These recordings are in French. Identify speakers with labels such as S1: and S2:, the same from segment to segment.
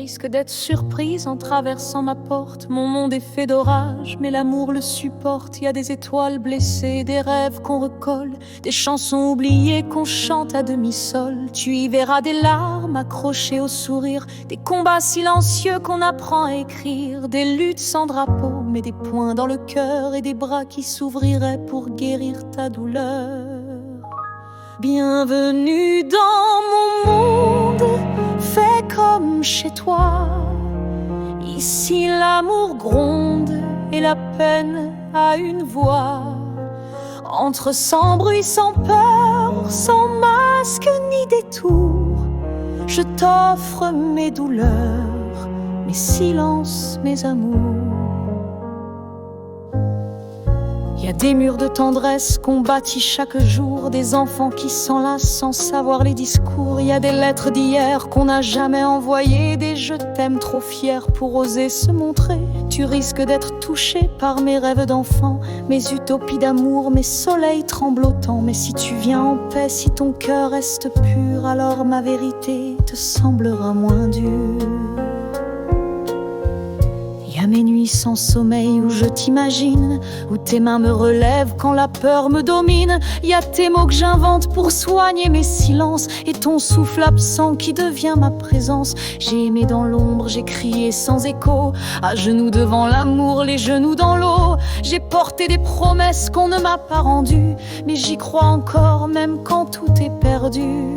S1: risques d'être surprise en traversant ma porte. Mon monde est fait d'orage, mais l'amour le supporte. Y a des étoiles blessées, des rêves qu'on recolle, des chansons oubliées qu'on chante à demi-sol. Tu y verras des larmes accrochées au sourire, des combats silencieux qu'on apprend à écrire, des luttes sans drapeau, mais des poings dans le cœur et des bras qui s'ouvriraient pour guérir ta douleur. Bienvenue dans mon monde, fais comme chez toi. Ici l'amour gronde et la peine a une voix. Entre sans bruit, sans peur, sans masque ni détour, je t'offre mes douleurs, mes silences, mes amours. Y a des murs de tendresse qu'on bâtit chaque jour, des enfants qui s'enlacent sans savoir les discours. Y a des lettres d'hier qu'on n'a jamais envoyées, des je t'aime trop fiers pour oser se montrer. Tu risques d'être touché par mes rêves d'enfant, mes utopies d'amour, mes soleils tremblotants. Mais si tu viens en paix, si ton cœur reste pur, alors ma vérité te semblera moins dure. Y'a mes nuits sans sommeil où je t'imagine, où tes mains me relèvent quand la peur me domine. Y'a tes mots que j'invente pour soigner mes silences, et ton souffle absent qui devient ma présence. J'ai aimé dans l'ombre, j'ai crié sans écho, à genoux devant l'amour, les genoux dans l'eau. J'ai porté des promesses qu'on ne m'a pas rendues, mais j'y crois encore même quand tout est perdu.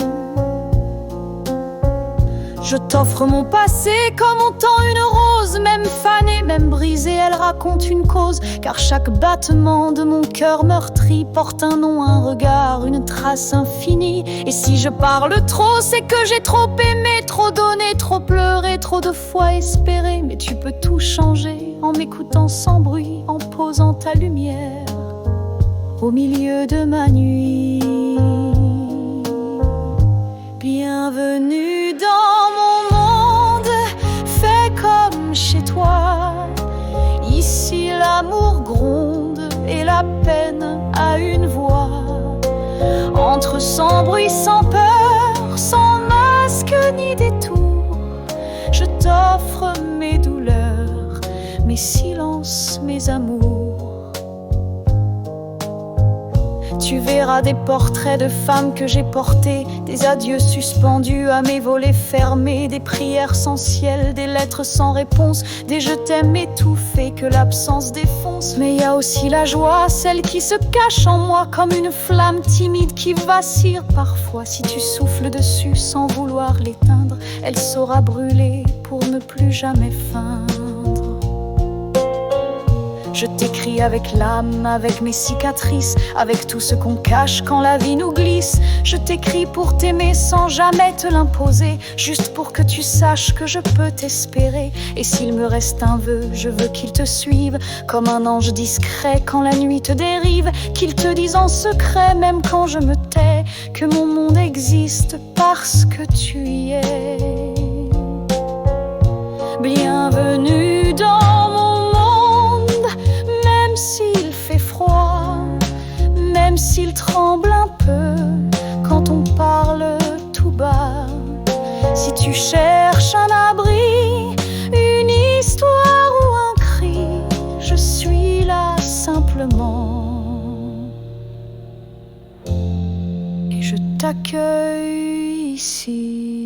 S1: Je t'offre mon passé comme on tend une rose, même fanée, même brisée, elle raconte une cause. Car chaque battement de mon cœur meurtri porte un nom, un regard, une trace infinie. Et si je parle trop, c'est que j'ai trop aimé, trop donné, trop pleuré, trop de fois espéré. Mais tu peux tout changer en m'écoutant sans bruit, en posant ta lumière au milieu de ma nuit. Bienvenue dans mon monde, fais comme chez toi. Ici l'amour gronde et la peine a une voix. Entre sans bruit, sans peur, sans masque ni détour, je t'offre mes douleurs, mes silences, mes amours. Tu verras des portraits de femmes que j'ai portées, des adieux suspendus à mes volets fermés, des prières sans ciel, des lettres sans réponse, des je t'aime étouffés que l'absence défonce. Mais y a aussi la joie, celle qui se cache en moi comme une flamme timide qui vacille parfois. Si tu souffles dessus sans vouloir l'éteindre, elle saura brûler pour ne plus jamais feindre. Je t'écris avec l'âme, avec mes cicatrices, avec tout ce qu'on cache quand la vie nous glisse. Je t'écris pour t'aimer sans jamais te l'imposer, juste pour que tu saches que je peux t'espérer. Et s'il me reste un vœu, je veux qu'il te suive comme un ange discret quand la nuit te dérive, qu'il te dise en secret, même quand je me tais, que mon monde existe parce que tu y es. Bienvenue dans s'il fait froid, même s'il tremble un peu quand on parle tout bas. Si tu cherches un abri, une histoire ou un cri, je suis là simplement et je t'accueille ici.